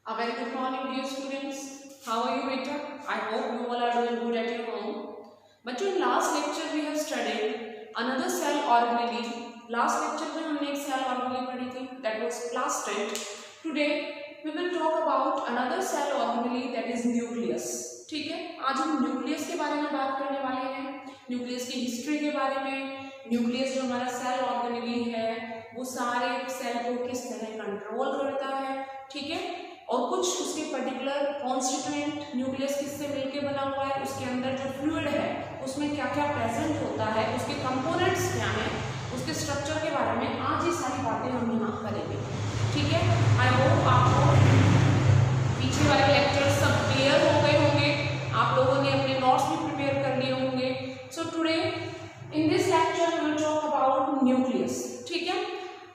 A very good morning dear students. How are you beta? I hope you all are doing good at your home. बच्चों in last lecture we have studied another cell organelle. Last lecture में हमने एक cell organelle पढ़ी थी that was plastid. Today we will talk about another cell organelle that is nucleus. ठीक है, आज हम न्यूक्लियस के बारे में बात करने वाले हैं, न्यूक्लियस की हिस्ट्री के बारे में, न्यूक्लियस जो हमारा सेल ऑर्गेनेली है वो सारे सेल को किस तरह कंट्रोल करता है, ठीक है, और कुछ उसके पर्टिकुलर कॉन्स्टिट्यूएंट न्यूक्लियस किससे मिलकर बना हुआ है, उसके अंदर जो फ्लूइड है उसमें क्या क्या प्रेजेंट होता है, उसके कंपोनेंट्स क्या हैं, उसके स्ट्रक्चर के बारे में आज ये सारी बातें हम यहाँ करेंगे। ठीक है, आई होप आपको पीछे वाले लेक्चर सब क्लियर हो गए होंगे, आप लोगों ने अपने नोट्स भी प्रिपेयर कर लिए होंगे। So today in this lecture we will talk about nucleus. ठीक है,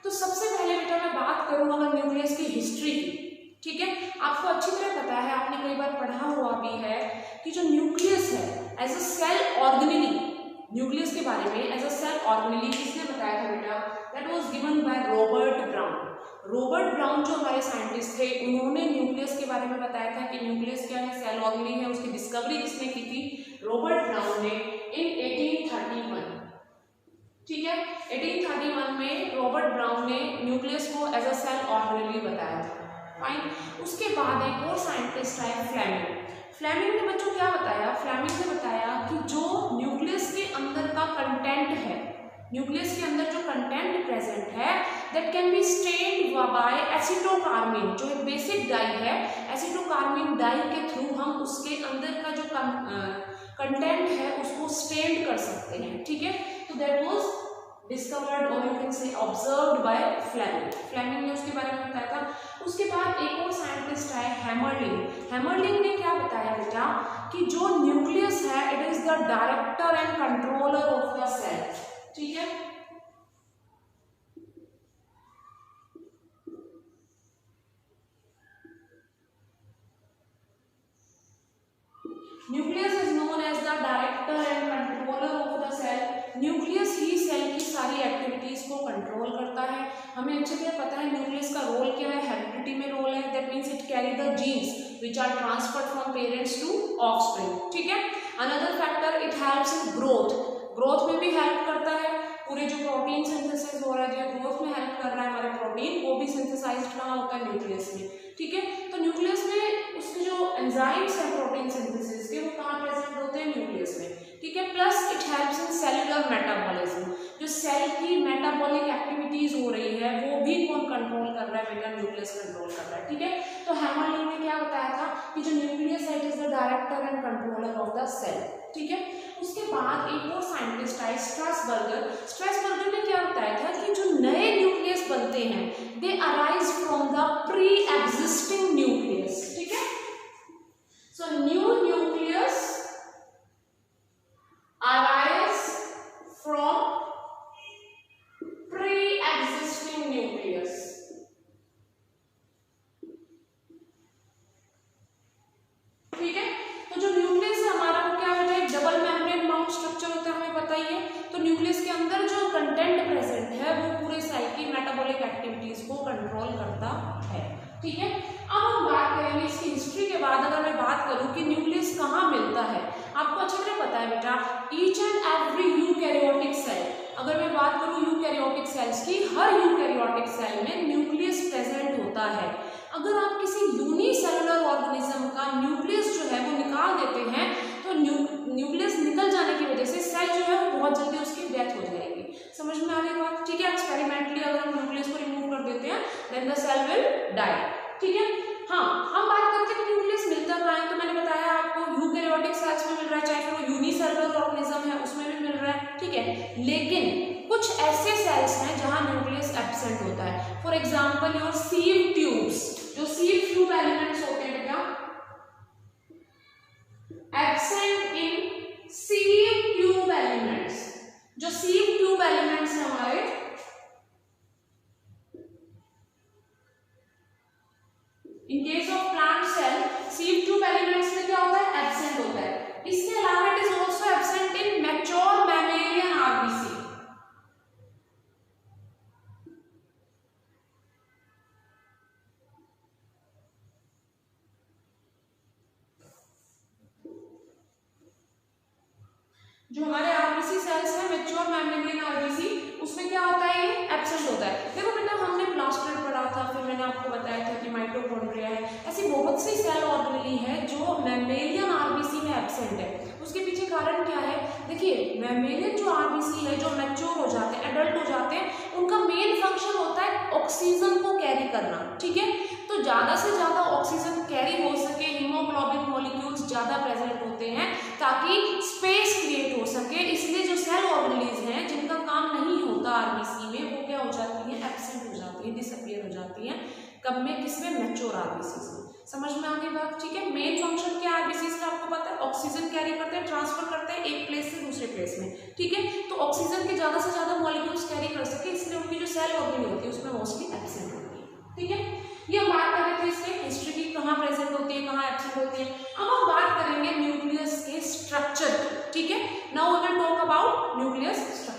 तो सबसे पहले बेटा मैं बात करूँगा न्यूक्लियस की हिस्ट्री की। ठीक है, आपको अच्छी तरह पता है, आपने कई बार पढ़ा हुआ भी है कि जो न्यूक्लियस है as a cell organelle, nucleus के बारे में एज अ सेल ऑर्गेनेली किसने बताया था बेटा? That was given by Robert brown. Robert brown जो हमारे साइंटिस्ट थे उन्होंने न्यूक्लियस के बारे में बताया था कि न्यूक्लियस क्या है, सेल ऑर्गेनेली है। उसकी डिस्कवरी किसने की थी? रॉबर्ट ब्राउन ने इन 1831। ठीक है, 1831 में रॉबर्ट ब्राउन ने न्यूक्लियस को एज अ सेल ऑर्गेनेली बताया था। फाइन, उसके बाद एक और साइंटिस्ट आए फ्लेमिंग। फ्लेमिंग ने बच्चों क्या बताया? फ्लेमिंग ने बताया कि जो न्यूक्लियस के अंदर का कंटेंट है, न्यूक्लियस के अंदर जो कंटेंट प्रेजेंट है that can be stained by acetocarmine, जो एक बेसिक डाई है, एसिटोकार्मिन डाई के थ्रू हम उसके अंदर का जो कंटेंट है उसको स्टेन्ड कर सकते हैं। ठीक है, तो दैट वाज डिस्कवर्ड और you can say observed by Fleming. Fleming ने उसके बारे में बताया था। उसके बाद एक और साइंटिस्ट आए हैमरलिंग। हैमरलिंग ने क्या बताया बेटा कि जो न्यूक्लियस है it is the director and controller of the cell. ठीक है, nucleus is known as the director and controller of the cell. Nucleus ही सेल की सारी एक्टिविटीज को कंट्रोल करता है। हमें अच्छे से पता है न्यूक्लियस का रोल क्या है, हेरिडिटी में रोल है, that means it carry the genes which are transferred from parents to offspring. ठीक है, another factor it helps in growth, growth में भी हेल्प करता है। पूरे जो प्रोटीन सिंथेसिस हो रहा है, जो ग्रोथ में हेल्प कर रहा है हमारे प्रोटीन, वो भी सिंथेसाइज्ड कहाँ होता है? न्यूक्लियस में। ठीक है, तो न्यूक्लियस में उसके जो एंजाइम्स हैं प्रोटीन सिंथेसिस के वो कहाँ प्रेजेंट होते हैं? न्यूक्लियस में। ठीक है, plus it helps in cellular metabolism, जो सेल की मेटाबॉलिक एक्टिविटीज हो रही है वो भी कौन कंट्रोल कर रहा है बेटा? न्यूक्लियस कंट्रोल कर रहा है। ठीक है, तो हैमरलिंग ने क्या बताया था कि जो न्यूक्लियस है it is the director and controller of the cell. ठीक है, उसके बाद एक और साइंटिस्ट आए स्ट्रासबर्गर। स्ट्रासबर्गर ने क्या बताया था कि जो नए न्यूक्लियस बनते हैं दे arise from the pre existing nucleus. ठीक है, so new nucleus arise from pre-existing nucleus। ठीक है, तो जो न्यूक्लियस है हमारा वो क्या होता है? एक डबल मेम्ब्रेन बाउंड स्ट्रक्चर होता है, हमें पता ही है। तो न्यूक्लियस के अंदर जो कंटेंट प्रेजेंट है वो पूरे सेल की मेटाबॉलिक एक्टिविटीज को कंट्रोल करता है। ठीक है, अब हम बात करेंगे इसकी हिस्ट्री के बाद। अगर मैं बात करूं कि न्यूक्लियस कहाँ मिलता है, आपको अच्छी तरह पता है बेटा each and every eukaryotic cell, अगर मैं बात करूं यूकैरियोटिक सेल्स की, हर यूकैरियोटिक सेल में न्यूक्लियस प्रेजेंट होता है। अगर आप किसी यूनिसेलुलर ऑर्गेनिज्म का न्यूक्लियस जो है वो निकाल देते हैं तो न्यूक्लियस निकल जाने की वजह से सेल जो है वो बहुत जल्दी उसकी डेथ हो जाएगी। समझ में आ रही बात? ठीक है, एक्सपेरिमेंटली अगर हम न्यूक्लियस को रिमूव कर देते हैं then the cell will die. ठीक है, हाँ, हम बात करते हैं कि न्यूक्लियस मिलता कहाँ है, तो मैंने बताया आपको यूकैरियोटिक सेल्स में मिल रहा है, चाहे फिर वो यूनिसेलुलर ऑर्गेनिज्म है उसमें भी मिल रहा है। ठीक है, लेकिन कुछ ऐसे सेल्स हैं जहां न्यूक्लियस एब्सेंट होता है। For example your sieve tubes, जो सीव ट्यूब एलिमेंट्स होते हैं बेटा, absent in sieve tube elements. जो सीव ट्यूब एलिमेंट्स हैं हमारे, in case of plant cell sieve tube elements में क्या होता है? एब्सेंट होता है। इसके अलावा it is also absent in mature mammalian RBC. जो हमारे आरबीसी सेल्स है मैच्योर मैमेलियन आरबीसी, उसमें क्या होता है, ये एब्सेंट होता है। देखो बेटा हमने प्लास्टिड पढ़ा था, फिर मैंने आपको बताया था कि माइटोकॉन्ड्रिया है, ऐसी बहुत सी सेल ऑर्गेनेली है जो मैमेलियन आरबीसी में एब्सेंट है। उसके पीछे कारण क्या है, देखिए मैमेलियन जो आरबीसी है जो मैच्योर हो जाते हैं, एडल्ट हो जाते हैं, उनका मेन फंक्शन होता है ऑक्सीजन को कैरी करना, ठीक है। तो ज्यादा से ज्यादा ऑक्सीजन कैरी हो सके, हीमोग्लोबिन मॉलिक्यूल्स ज्यादा प्रेजेंट होते हैं ताकि स्पेस क्रिएट हो सके, इसलिए जो सेल ऑर्गेनेलीज हैं जिनका काम नहीं होता आरबीसी में, वो क्या हो जाती है, एब्सेंट हो जाती है, डिसअपीयर हो जाती है। कब में, किसमें, मैच्योर आरबीसी में। समझ में आ गई बात, ठीक है। मेन फंक्शन क्या है आरबीसी का आपको पता है, ऑक्सीजन कैरी करते हैं, ट्रांसफर करते हैं एक प्लेस से दूसरे प्लेस में, ठीक है। तो ऑक्सीजन के ज्यादा से ज्यादा मॉलिक्यूल्स कैरी कर सके, इसलिए उनकी जो सेल ऑर्गेनेल होती है उसमें मोस्टली एब्सेंट होती है, ठीक है। ये हम बात कर रहे थे इसके हिस्ट्री की, कहाँ प्रेजेंट होती है, कहाँ एब्सेंट होती है। अब हम बात करेंगे न्यूक्लियस के स्ट्रक्चर, ठीक है। Now we will talk about nucleus structure.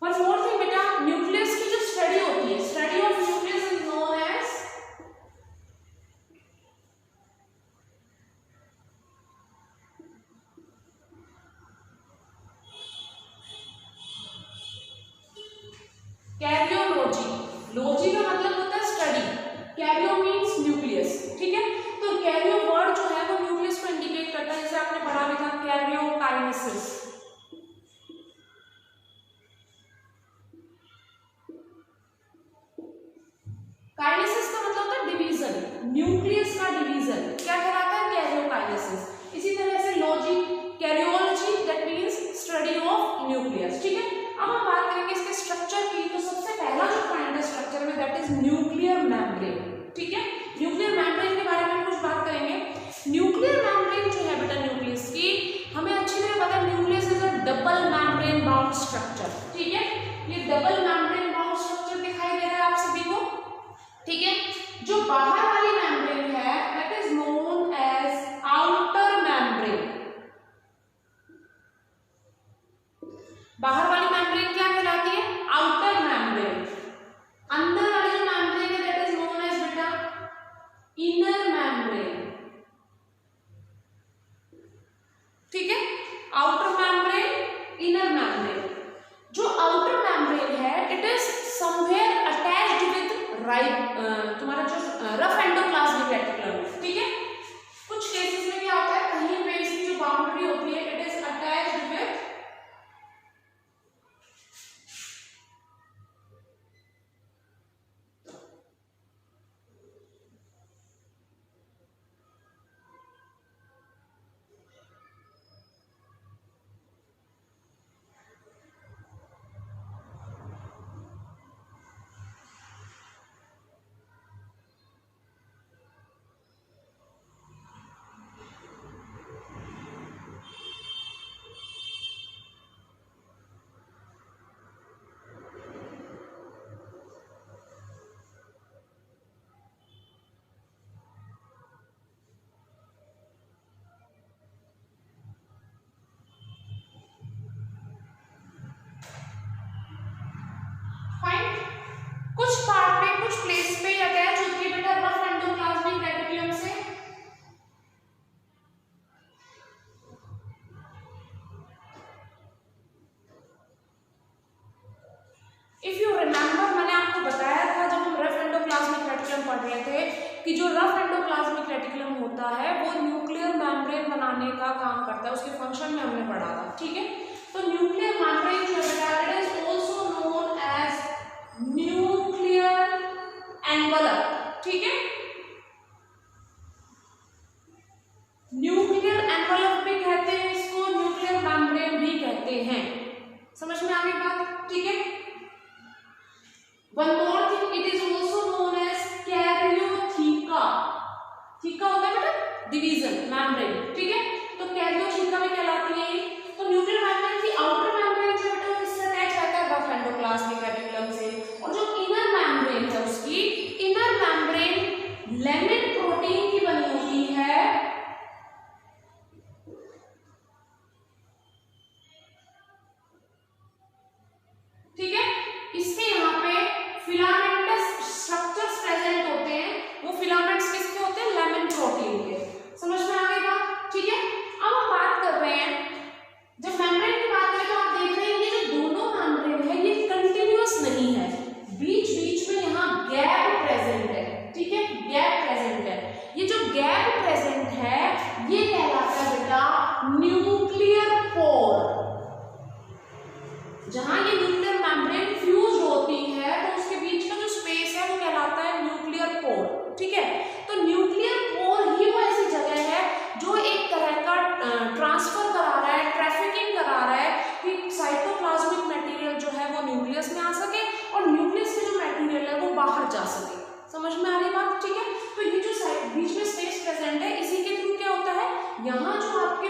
One more thing बेटा, न्यूक्लियस की जो स्टडी होती है, study of nucleus is known as karyology. Logy का मतलब होता है स्टडी, कैरियो मींस न्यूक्लियस, ठीक है। तो कैरियो वर्ड जो है वो न्यूक्लियस को इंडिकेट करता है, जैसे आपने पढ़ा भी था कैरियोकाइनेसिस। काइनेसिस का मतलब होता है डिवीजन, न्यूक्लियस का डिवीजन क्या कहलाता है, कैरियोकाइनेसिस। इसी तरह से logy, karyology that means study of nucleus, ठीक है। अब हम बात करेंगे इसके स्ट्रक्चर की, तो सबसे पहला जो पॉइंट है स्ट्रक्चर में दैट इज न्यूक्लियर मेम्ब्रेन, ठीक है। न्यूक्लियर मेम्ब्रेन के बारे में कुछ बात करेंगे। न्यूक्लियर मेम्ब्रेन जो है बेटा न्यूक्लियस की, हमें अच्छी तरह पता है nucleus is a double membrane bound structure, ठीक है। ये डबल मेम्ब्रेन बाउंड स्ट्रक्चर दिखाई दे रहा है आप सभी को, ठीक है। जो बाहर वाली मेम्ब्रेन है that is known as outer membrane. बाहर वाली मेम्ब्रेन क्या कहलाती है, आउटर मेम्ब्रेन। अंदर वाली जो मेम्ब्रेन है दैट इज नोन एज बेटा इनर मेम्ब्रेन, ठीक है। Outer membrane, inner membrane. जो आउटर मेम्ब्रेन है it is somewhere attached with right, तुम्हारा जो रफ एंडोप्लाज्मिक रेटिकुलम, ठीक है। कुछ केसेस में क्या होता है, कहीं पे इसकी जो बाउंड्री होती है इट इज अटैच्ड विद कुछ पार्ट पे, कुछ प्लेस पे अटैच होती है बेटा रफ एंडोप्लाज्मिक रेटिकुलम से। इफ यू रिमेंबर, मैंने आपको बताया था जब हम रफ एंडोप्लाज्मिक रेटिकुलम पढ़ रहे थे कि जो रफ एंडोप्लाज्मिक रेटिकुलम होता है वो न्यूक्लियर मेम्ब्रेन बनाने का काम करता है, उसके फंक्शन में हमने पढ़ा था, ठीक है। तो न्यूक्लियर मेम्ब्रेन जो है it is also known as nuclear envelope, ठीक है। न्यूक्लियर एनवलप भी कहते हैं इसको, न्यूक्लियर मेम्ब्रेन भी कहते हैं। समझ में आ गई बात, ठीक है। One more thing, it is also known as karyotheca. Theca होता है बेटा डिवीजन मेम्ब्रेन, ठीक है। तो कैरियोथीका में कहलाती है। तो न्यूक्लियर मेम्ब्रेन की आउटर मेम्ब्रेन जो बेटा वो किससे अटैच रहता है, रफ एंडोप्लाज्मिक रेटिकुलम से। और जो इनर मेम्ब्रेन है उसकी, इनर मेम्ब्रेन लैमिन प्रोटीन की बनी होती है, यहाँ जो आपके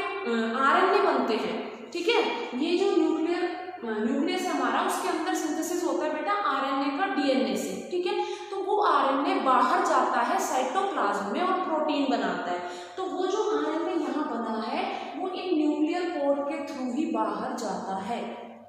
आरएनए बनते हैं, ठीक है, ये जो न्यूक्लियस है हमारा, उसके अंदर सिंथेसिस होता है बेटा आरएनए का डीएनए से, ठीक है। तो वो आरएनए बाहर जाता है साइटोप्लाज्म में और प्रोटीन बनाता है। तो वो जो आरएनए यहाँ बना है वो इन न्यूक्लियर पोर के थ्रू ही बाहर जाता है।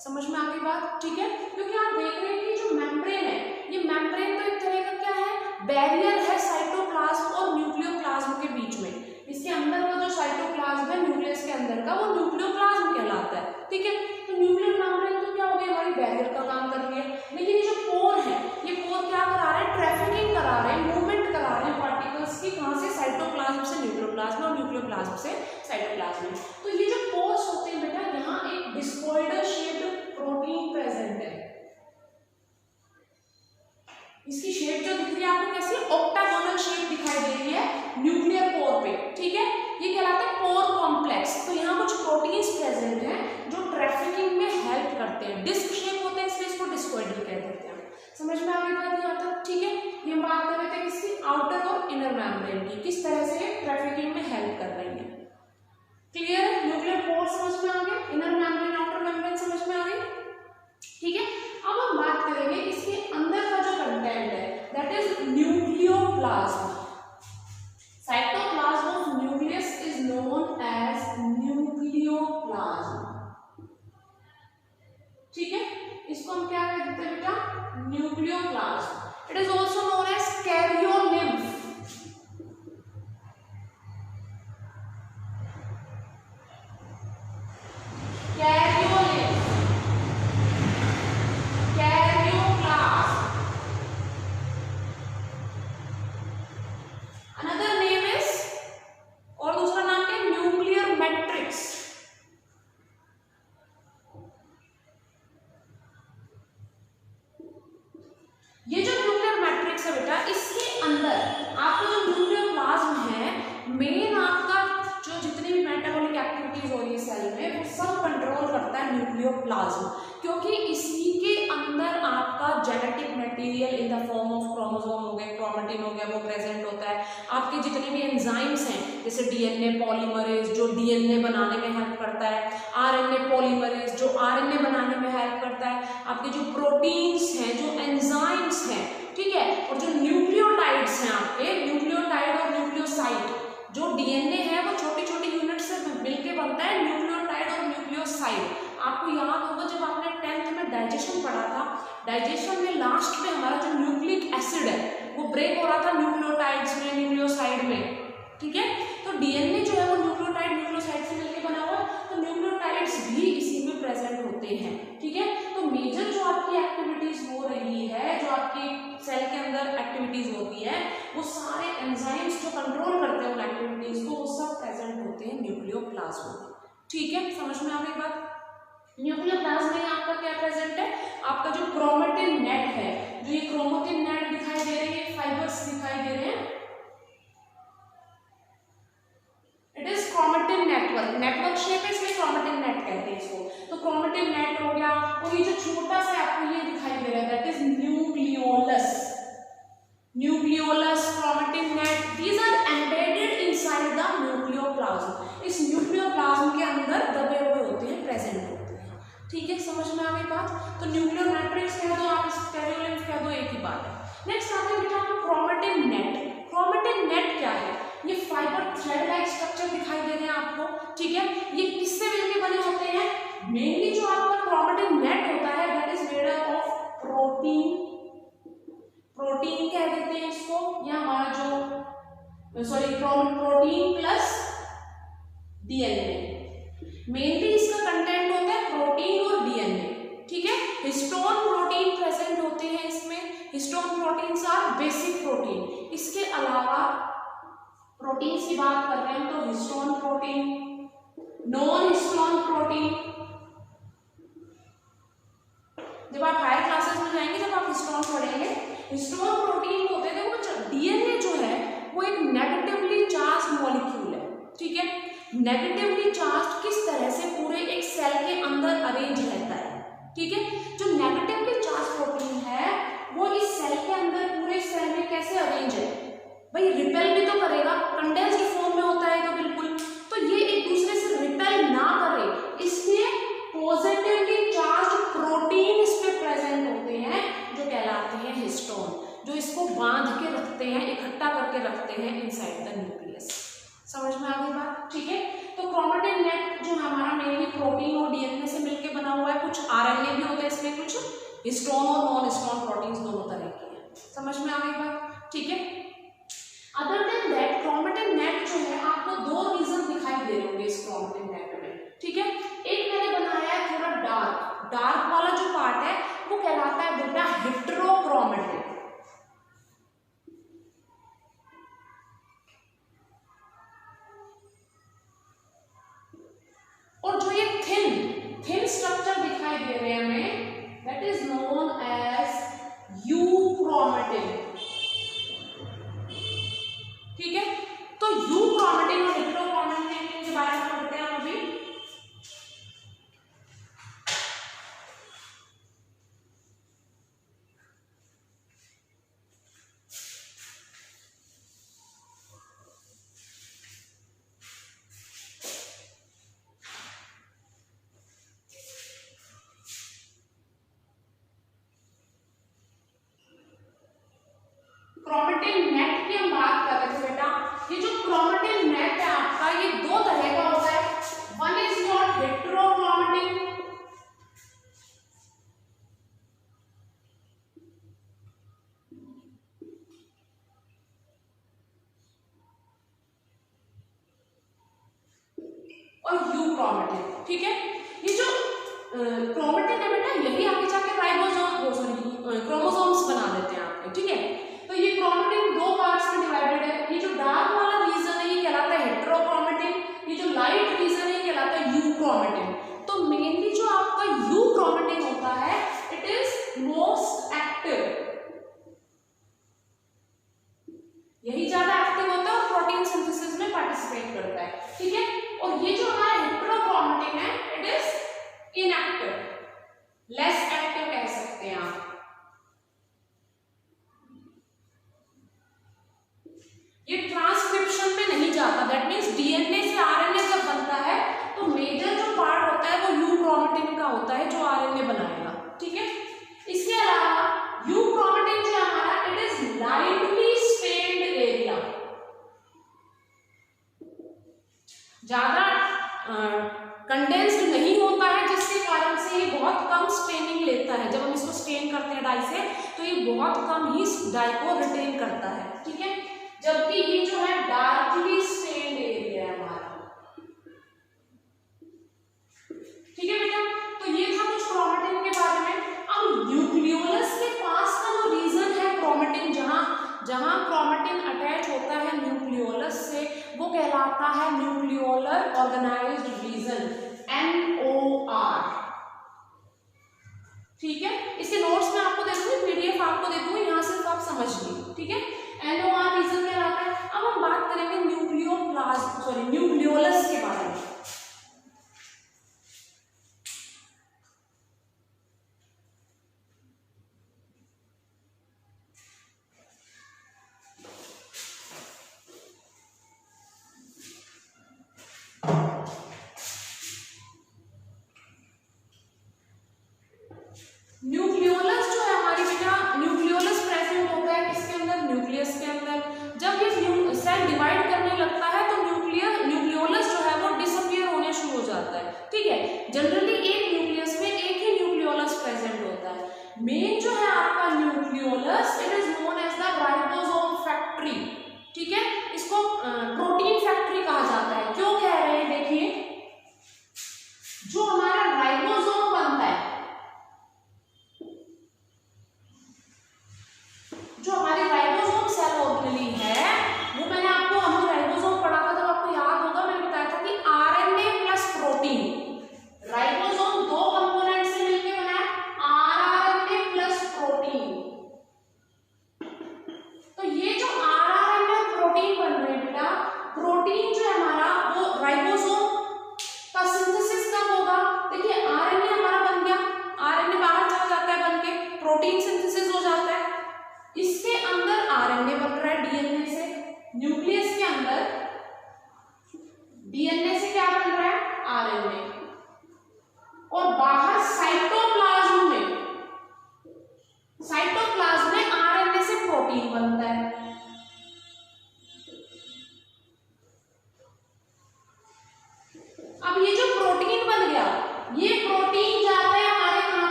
समझ में आ गई बात, ठीक है। क्योंकि आप देख रहे हैं कि जो मेम्ब्रेन है, ये मेम्ब्रेन तो एक तरह का क्या है, बैरियर है साइटोप्लाज्म और न्यूक्लियोप्लाज्म के बीच में। इसके अंदर का जो साइटोप्लाज्म है न्यूक्लियस के अंदर का, वो न्यूक्लियोप्लाज्म कहलाता है, ठीक है। तो न्यूक्लियर मेम्ब्रेन तो क्या हो गई, हमारी बैरियर का काम कर रही है। लेकिन ये जो पोर है, ये पोर क्या करा रहे हैं, ट्रैफिकिंग करा रहे हैं, मूवमेंट करा रहे हैं पार्टिकल्स की, कहाँ से, साइटोप्लाज्म से न्यूक्लियोप्लाज्म और न्यूक्लियोप्लाज्म से साइटोप्लाज्म। तो ये जो पोर्स होते हैं बेटा, यहाँ एक डिस्कॉइडल शेप्ड प्रोटीन प्रेजेंट है। इसकी शेप जो दिख रही है आपको कैसी, ऑक्टागोनल शेप दिखाई दे रही है न्यूक्लियर पोर पे, ठीक है। ये कहलाता है पोर कॉम्प्लेक्स। तो यहाँ कुछ प्रोटीन्स प्रेजेंट हैं जो ट्रैफिकिंग में हेल्प करते हैं। डिस्क शेप होते हैं इसलिए इसको डिस्कॉइडल कह देते हैं। समझ में आ गई बात यहाँ तक, ठीक है। ये हम बात कर रहे थे किसकी, आउटर और इनर मेम्ब्रेन की, किस तरह से ट्रैफिकिंग में हेल्प कर रही है। क्लियर, न्यूक्लियर पोर समझ में आ गया, इनर मेम्ब्रेन आउटर मेम्ब्रेन समझ में आ गई, ठीक है। अब हम बात करेंगे इसके अंदर का जो कंटेंट है, that is nucleoplasm. Cytoplasm of nucleus is known as nucleoplasm, ठीक है। इसको हम क्या कहते हैं बेटा, nucleoplasm. It is also known as karyolymph. ये जो न्यूक्लियर मैट्रिक्स है बेटा, इसके अंदर आपका जो न्यूक्लियोप्लाज्म है, मेन आपका जो जितनी भी मेटाबॉलिक एक्टिविटीज हो रही है सेल में, वो सब कंट्रोल करता है न्यूक्लियोप्लाज्म। क्योंकि इसी के अंदर आपका genetic material in the form of chromosome हो गए, क्रोमेटिन हो गया, वो प्रेजेंट होता है। आपके जितने भी एंजाइम्स हैं, जैसे डीएनए पॉलीमरेज जो डीएनए बनाने में हेल्प करता है, आरएनए पॉलीमरेज जो आरएनए बनाने में हेल्प करता है, आपके जो प्रोटीन्स हैं, जो एंजाइम्स हैं, ठीक है, और जो न्यूक्लियोटाइड्स हैं आपके, न्यूक्लियोटाइड और न्यूक्लियोसाइड, जो डीएनए है वो छोटी छोटी यूनिट से मिलकर बनता है न्यूक्लियोटाइड और न्यूक्लियोसाइड। आपको याद होगा जब आपने 10th में डाइजेशन पढ़ा था, डाइजेशन में लास्ट में हमारा जो न्यूक्लिक एसिड है वो ब्रेक हो रहा था न्यूक्लियोटाइड्स में, न्यूक्लियोसाइड में, ठीक है। तो डीएनए जो है वो न्यूक्लियोटाइड न्यूक्लियोसाइड से मिलकर बना हुआ है, तो न्यूक्लियोटाइड्स भी इसी में प्रेजेंट होते हैं, ठीक है। तो मेजर जो आपकी एक्टिविटीज हो रही है, जो आपकी सेल के अंदर एक्टिविटीज होती है, वो सारे एंजाइम्स जो कंट्रोल करते हैं उन एक्टिविटीज को, वो सब प्रेजेंट होते हैं न्यूक्लियोप्लाज्म में, ठीक है। समझ में आ गई बात। न्यूक्लियोप्लाज्म में आपका क्या प्रेजेंट है, आपका जो क्रोमेटिन नेट है, जो ये क्रोमेटिन नेट दिखाई दे रही है, फाइबर्स दिखाई दे रहे हैं, it is chromatin network. Network shape है इसलिए क्रोमेटिन नेट कहते हैं इसको। तो क्रोमेटिन नेट हो गया, और ये जो छोटा सा आपको ये दिखाई दे रहा है, that is nucleolus. Nucleolus, chromatin net, these are embedded inside the nucleoplasm. इस न्यूक्लियोप्लाज्म के अंदर दबे हुए होते हैं, प्रेजेंट होते हैं, ठीक है। समझ में आ गई बात। तो न्यूक्लियर मैट्रिक्स कह दो आप, इस कैरियोलिम्फ कह दो, एक ही बात है। नेक्स्ट आते हैं बेटा आपको क्रोमेटिन नेट। क्रोमेटिन नेट क्या है, ये फाइबर थ्रेड लाइक स्ट्रक्चर दिखाई दे रहे हैं आपको, ठीक है। ये किससे मिलकर बने होते हैं, मेनली जो आपका क्रोमेटिन नेट होता है that is made up of protein. Protein कह देते हैं इसको, या हमारा जो प्रोटीन प्लस डीएनए। मेनली इसका कंटेंट होता है प्रोटीन और डीएनए, ठीक है। हिस्टोन प्रोटीन प्रेजेंट होते हैं इसमें। Histone proteins are basic protein. इसके अलावा प्रोटीन्स की बात कर रहे हैं तो histone protein, non histone protein, जब आप हायर क्लासेस में जाएंगे, जब आप हिस्टोन पढ़ेंगे, हिस्टोन प्रोटीन होते हैं, देखो डीएनए जो है वो एक नेगेटिवली चार्ज मॉलिक्यूल है, ठीक है। नेगेटिवली चार्ज किस तरह से पूरे एक सेल के अंदर अरेंज रहता है, ठीक है। जो नेगेटिवली चार्ज प्रोटीन है वो इस सेल के अंदर पूरे सेल में कैसे अरेंज है, भाई रिपेल भी तो करेगा, कंडेंस्ड फॉर्म में होता है तो बिल्कुल। तो ये इनसाइड द न्यूक्लियस। समझ में आ गई बात? ठीक है, तो क्रोमेटिन नेट जो हमारा मेनली प्रोटीन और डीएनए से मिलकर बना हुआ है, कुछ आरएनए भी होते हैं इसमें, कुछ हिस्टोन और नॉन हिस्टोन प्रोटीन्स दोनों तरह के हैं। समझ में आ गई बात? ठीक है, other than that chromatin net जो है आपको दो रीजन दिखाई दे रहे होंगे इस क्रोमेटिन नेट में। ठीक है, एक मैंने बनाया है थोड़ा डार्क वाला जो पार्ट है वो कहलाता है बेटा हेटेरोक्रोमेटिन, और जो ये थिन स्ट्रक्चर दिखाई दे रहे हैं हमें, that is known as euchromatin. ठीक है, तो यूक्रोमेटिन और हेटेरोक्रोमेटिन के बारे में पढ़ते हैं हम अभी। क्रोमेटिन नेट की हम बात कर रहे थे बेटा। ये जो क्रोमेटिन नेट है आपका, ये दो तरह का होता है। वन इज योर हेटेरोक्रोमेटिन, और यूक्रोमेटिन। ठीक है, ये जो क्रोमेटिन है बेटा, यही आगे जाके क्रोमोसोम्स बना देते हैं आपके। ठीक है, तो ये क्रोमेटिन दो पार्ट्स में डिवाइडेड है। ये जो डार्क वाला रीजन है ये कहलाता है हेटेरोक्रोमेटिन, ये जो लाइट रीजन है ये कहलाता है यूक्रोमेटिन। तो मेनली जो आपका यूक्रोमेटिन होता है, इट इज मोस्ट एक्टिव, यही ज्यादा एक्टिव होता है और प्रोटीन सिंथेसिस में पार्टिसिपेट करता है। ठीक है, और ये जो हमारा हेटेरोक्रोमेटिन है, it is inactive, less active कह सकते हैं आप। ये ट्रांसक्रिप्शन में नहीं जाता, दैट मींस डीएनए से आरएनए जब बनता है तो मेजर जो पार्ट होता है वो यूक्रोमेटिन का होता है जो आरएनए बनाएगा। ठीक है, इसके अलावा यूक्रोमेटिन जो हमारा, it is lightly stained area, ज्यादा कंडेंस्ड नहीं होता है, जिसके कारण से ये बहुत कम स्टेनिंग लेता है। जब हम इसको स्टेन करते हैं डाई से तो ये बहुत कम ही डाई को रिटेन करता है। ठीक है, जबकि ये जो है डार्कली स्टेन्ड एरिया है हमारा। ठीक है बेटा, तो ये था कुछ क्रोमेटिन के बारे में। अब न्यूक्लियोलस के पास का जो रीजन है क्रोमेटिन, जहां क्रोमेटिन अटैच होता है न्यूक्लियोलस से, वो कहलाता है न्यूक्लियोलर ऑर्गेनाइज्ड रीजन, NOR। ठीक है, इसके नोट्स में आपको दे दूंगी, पीडीएफ आपको दे दूंगी, यहां सिर्फ आप समझ लीजिए। ठीक है, NOR रीजन कहलाता है। अब हम बात करेंगे न्यूक्लियोलस के बारे में। न्यूक्लियोलस जो है हमारी बेटा, न्यूक्लियोलस प्रेजेंट होता है किसके अंदर? न्यूक्लियस के अंदर। जब ये सेल डिवाइड करने लगता है तो न्यूक्लियोलस जो है वो डिसअपियर होने शुरू हो जाता है। ठीक है, जनरली एक न्यूक्लियस में एक ही न्यूक्लियोलस प्रेजेंट होता है। मेन जो है आपका nucleolus, it is known as the ribosome factory. ठीक है, इसको प्रोटीन फैक्ट्री कहा जाता है। क्यों कह रहे हैं? देखिए, जो हमारा राइबोसोम बनता है, जो हमारी राइबोसोम सेल ऑर्गेनेली है, वो मैंने आपको, हमने राइबोसोम पढ़ा था, तो आपको याद होगा मैंने बताया था कि आरएनए प्लस प्रोटीन, राइबोसोम दो कंपोनेंट से मिलकर बना है, आरआरएनए प्लस प्रोटीन। तो ये जो आरआरएनए प्रोटीन बन रहे हैं बेटा, प्रोटीन जो है हमारा वो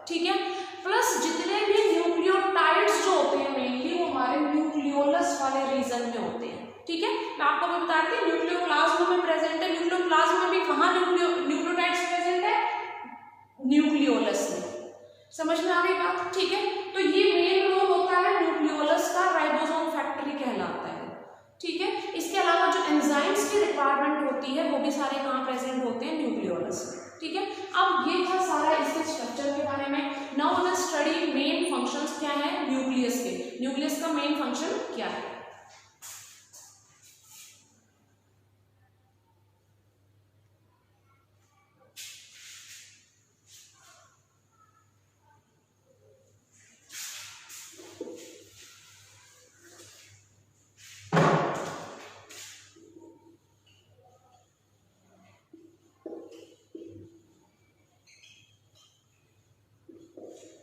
ठीक है। प्लस जितने भी न्यूक्लियोटाइड्स जो होते हैं मेनली वो हमारे न्यूक्लियोलस वाले रीजन में होते हैं, ठीक है। मैं आपको भी बता रही थी न्यूक्लियोप्लाज्म में प्रेजेंट है, न्यूक्लियोप्लाज्म में भी कहाँ न्यूक्लियोटाइड्स प्रेजेंट है, न्यूक्लियोलस में। समझ में आ गई बात, ठीक है। तो ये मेन रोल होता है न्यूक्लियोलस का, राइबोसोम फैक्ट्री कहलाता है, ठीक है। इसके अलावा जो एंजाइम्स की रिक्वायरमेंट होती है वो भी सारे कहाँ प्रेजेंट होते हैं, न्यूक्लियोलस में, ठीक है। अब ये था सारा इसके स्ट्रक्चर के बारे में। Now we study main functions क्या है न्यूक्लियस के, न्यूक्लियस का मेन फंक्शन क्या है।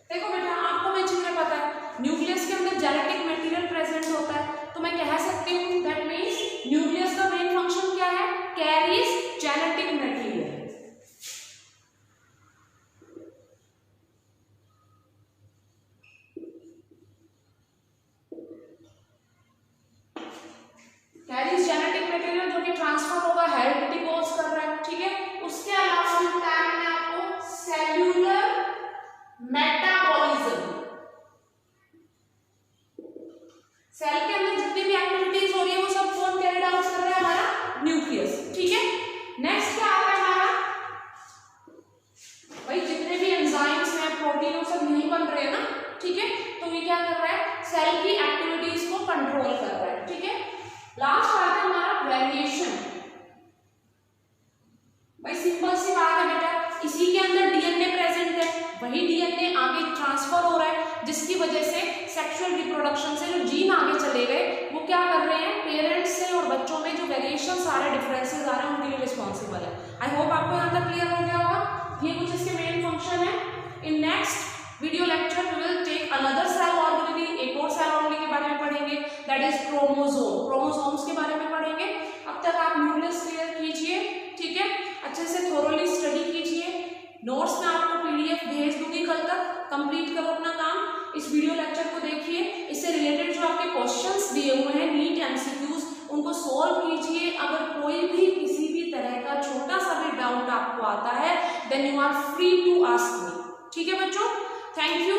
देखो बेटा, आपको मैं चीजें पता है, न्यूक्लियस के अंदर जेनेटिक मटेरियल प्रेजेंट होता है, तो मैं कह सकती हूँ दैट मींस न्यूक्लियस का मेन फंक्शन क्या है, carries genetic material. Carries genetic material जो कि ट्रांसफर होगा, हेरिडिटी कॉज कर रहा है, ठीक है। उसके अलावा भी बताया मैंने आपको सेल्यूलर मेटाबॉलिज्म, सेल के अंदर जितनी भी एक्टिविटीज हो रही है वो सब कौन कैरी आउट कर रहा है, हमारा न्यूक्लियस, ठीक है। नेक्स्ट क्या आता है हमारा, भाई जितने भी एंजाइम्स हैं, प्रोटीन, वो सब यही बन रहे हैं ना, ठीक है। तो ये क्या कर रहा है, सेल की एक्टिविटीज को कंट्रोल कर रहा है, ठीक है। लास्ट आता है हमारा वेरिएशन। भाई सिंपल सी बात है बेटा, इसी के अंदर डीएनए प्रेजेंट है, वही डीएनए आगे ट्रांसफर हो रहा है, जिसकी वजह से सेक्सुअल रिप्रोडक्शन से जो जीन आगे चले गए वो क्या कर रहे हैं, पेरेंट्स से और बच्चों में जो वेरिएशंस आ रहे हैं, डिफरेंसेस आ रहे हैं, उनके लिए रिस्पॉन्सिबल है। आई होप आपको यहाँ तक क्लियर हो गया होगा। ये कुछ इसके मेन फंक्शन है। In next video lecture we will take another cell organelle, एक और सेल ऑर्गेनेली के बारे में पढ़ेंगे, दैट इज क्रोमोसोम, क्रोमोसोम्स के बारे में पढ़ेंगे। अब तक आप न्यूक्लियस क्लियर कीजिए, ठीक है, अच्छे से थोरोली स्टडी कीजिए। नोट्स में आपको पीडीएफ भेज दूंगी कल तक, कंप्लीट करो अपना काम। इस वीडियो लेक्चर को देखिए, इससे रिलेटेड जो आपके क्वेश्चंस दिए हुए हैं नीट एमसीक्यूज, उनको सॉल्व कीजिए। अगर कोई भी किसी भी तरह का छोटा सा भी डाउट आपको आता है, then you are free to ask me, ठीक है बच्चों। Thank you.